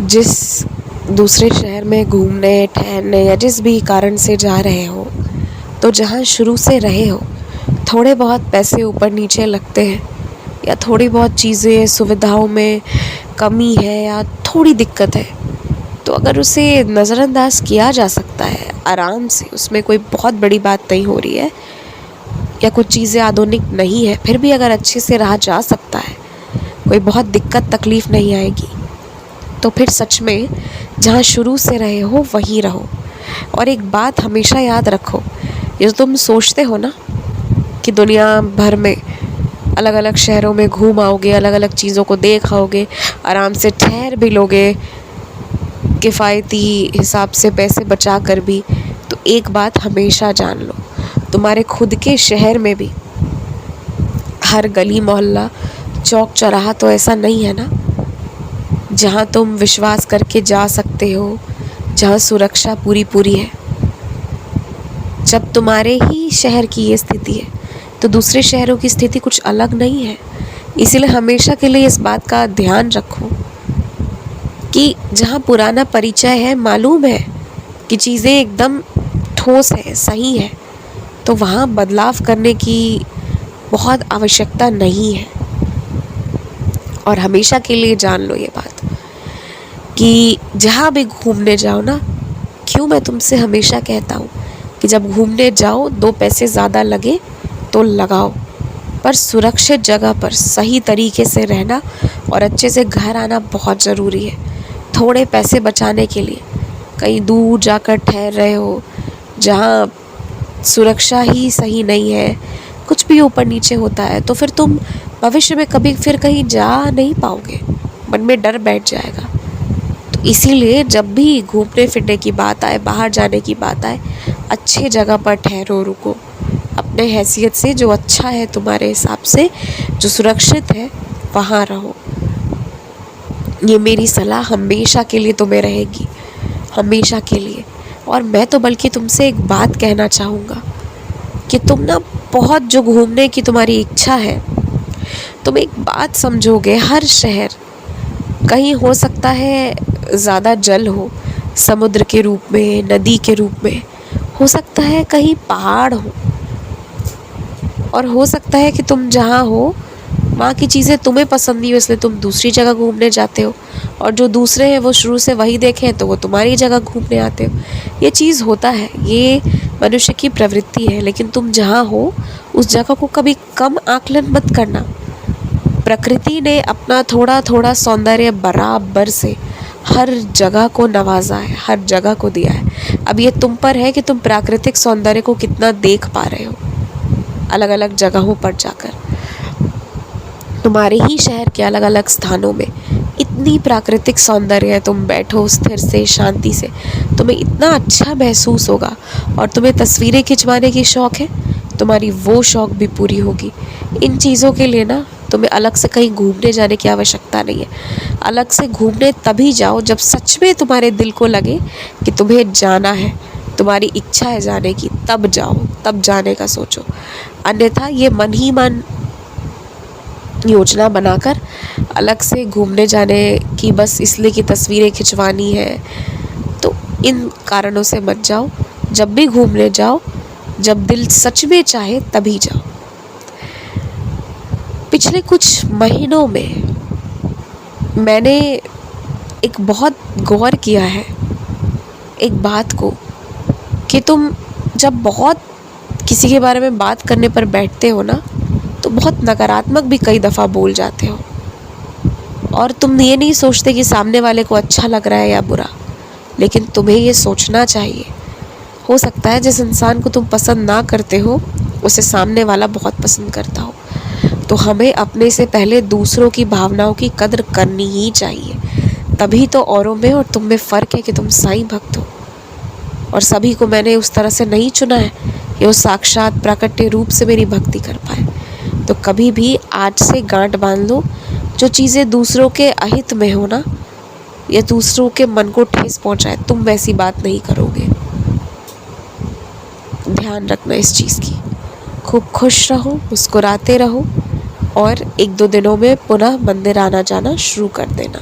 जिस दूसरे शहर में घूमने ठहरने या जिस भी कारण से जा रहे हो, तो जहाँ शुरू से रहे हो थोड़े बहुत पैसे ऊपर नीचे लगते हैं या थोड़ी बहुत चीज़ें सुविधाओं में कमी है या थोड़ी दिक्कत है, तो अगर उसे नज़रअंदाज किया जा सकता है आराम से, उसमें कोई बहुत बड़ी बात नहीं हो रही है या कुछ चीज़ें आधुनिक नहीं है, फिर भी अगर अच्छे से रहा जा सकता है, कोई बहुत दिक्कत तकलीफ़ नहीं आएगी, तो फिर सच में जहाँ शुरू से रहे हो वहीं रहो। और एक बात हमेशा याद रखो, ये जो तुम सोचते हो ना कि दुनिया भर में अलग अलग शहरों में घूम आओगे, अलग अलग चीज़ों को देख आओगे, आराम से ठहर भी लोगे किफ़ायती हिसाब से पैसे बचा कर भी, तो एक बात हमेशा जान लो, तुम्हारे खुद के शहर में भी हर गली मोहल्ला चौक चौराहा तो ऐसा नहीं है ना जहाँ तुम विश्वास करके जा सकते हो, जहाँ सुरक्षा पूरी पूरी है। जब तुम्हारे ही शहर की ये स्थिति है तो दूसरे शहरों की स्थिति कुछ अलग नहीं है। इसीलिए हमेशा के लिए इस बात का ध्यान रखो कि जहाँ पुराना परिचय है, मालूम है कि चीज़ें एकदम ठोस है, सही है, तो वहाँ बदलाव करने की बहुत आवश्यकता नहीं है। और हमेशा के लिए जान लो ये बात कि जहाँ भी घूमने जाओ ना, क्यों मैं तुमसे हमेशा कहता हूँ कि जब घूमने जाओ 2 पैसे ज़्यादा लगे तो लगाओ, पर सुरक्षित जगह पर सही तरीके से रहना और अच्छे से घर आना बहुत ज़रूरी है। थोड़े पैसे बचाने के लिए कहीं दूर जाकर ठहर रहे हो जहाँ सुरक्षा ही सही नहीं है, कुछ भी ऊपर नीचे होता है, तो फिर तुम भविष्य में कभी फिर कहीं जा नहीं पाओगे, मन में डर बैठ जाएगा। तो इसीलिए जब भी घूमने फिरने की बात आए, बाहर जाने की बात आए, अच्छे जगह पर ठहरो, रुको, अपने हैसियत से जो अच्छा है तुम्हारे हिसाब से, जो सुरक्षित है, वहाँ रहो। ये मेरी सलाह हमेशा के लिए तुम्हें रहेगी, हमेशा के लिए। और मैं तो बल्कि तुमसे एक बात कहना चाहूँगा कि तुम ना बहुत जो घूमने की तुम्हारी इच्छा है, तुम एक बात समझोगे, हर शहर कहीं हो सकता है ज़्यादा जल हो, समुद्र के रूप में, नदी के रूप में, हो सकता है कहीं पहाड़ हो, और हो सकता है कि तुम जहाँ हो वहाँ की चीज़ें तुम्हें पसंद नहीं हो, इसलिए तुम दूसरी जगह घूमने जाते हो, और जो दूसरे हैं वो शुरू से वही देखे हैं तो वो तुम्हारी जगह घूमने आते हो। ये चीज़ होता है, ये मनुष्य की प्रवृत्ति है। लेकिन तुम जहाँ हो उस जगह को कभी कम आकलन मत करना। प्रकृति ने अपना थोड़ा थोड़ा सौंदर्य बराबर से हर जगह को नवाजा है, हर जगह को दिया है। अब ये तुम पर है कि तुम प्राकृतिक सौंदर्य को कितना देख पा रहे हो अलग अलग जगहों पर जाकर। तुम्हारे ही शहर के अलग अलग स्थानों में इतनी प्राकृतिक सौंदर्य है, तुम बैठो स्थिर से, शांति से, तुम्हें इतना अच्छा महसूस होगा। और तुम्हें तस्वीरें खिंचवाने की शौक़ है, तुम्हारी वो शौक़ भी पूरी होगी। इन चीज़ों के लिए ना तुम्हें अलग से कहीं घूमने जाने की आवश्यकता नहीं है। अलग से घूमने तभी जाओ जब सच में तुम्हारे दिल को लगे कि तुम्हें जाना है, तुम्हारी इच्छा है जाने की, तब जाओ, तब जाने का सोचो। अन्यथा ये मन ही मन योजना बनाकर अलग से घूमने जाने की बस इसलिए कि तस्वीरें खिंचवानी है, तो इन कारणों से मत जाओ। जब भी घूमने जाओ, जब दिल सच में चाहे तभी जाओ। पिछले कुछ महीनों में मैंने एक बहुत गौर किया है एक बात को कि तुम जब बहुत किसी के बारे में बात करने पर बैठते हो ना, तो बहुत नकारात्मक भी कई दफ़ा बोल जाते हो, और तुम ये नहीं सोचते कि सामने वाले को अच्छा लग रहा है या बुरा। लेकिन तुम्हें ये सोचना चाहिए, हो सकता है जिस इंसान को तुम पसंद ना करते हो उसे सामने वाला बहुत पसंद करता हो। तो हमें अपने से पहले दूसरों की भावनाओं की कद्र करनी ही चाहिए, तभी तो औरों में और तुम में फ़र्क है कि तुम साईं भक्त हो। और सभी को मैंने उस तरह से नहीं चुना है कि वो साक्षात प्राकट्य रूप से मेरी भक्ति कर पाए। तो कभी भी आज से गांठ बांध लो, जो चीज़ें दूसरों के अहित में हो ना, या दूसरों के मन को ठेस पहुंचाए, तुम वैसी बात नहीं करोगे। ध्यान रखना इस चीज़ की। खूब खुश रहो, मुस्कुराते रहो, और 1-2 दिनों में पुनः मंदिर आना जाना शुरू कर देना।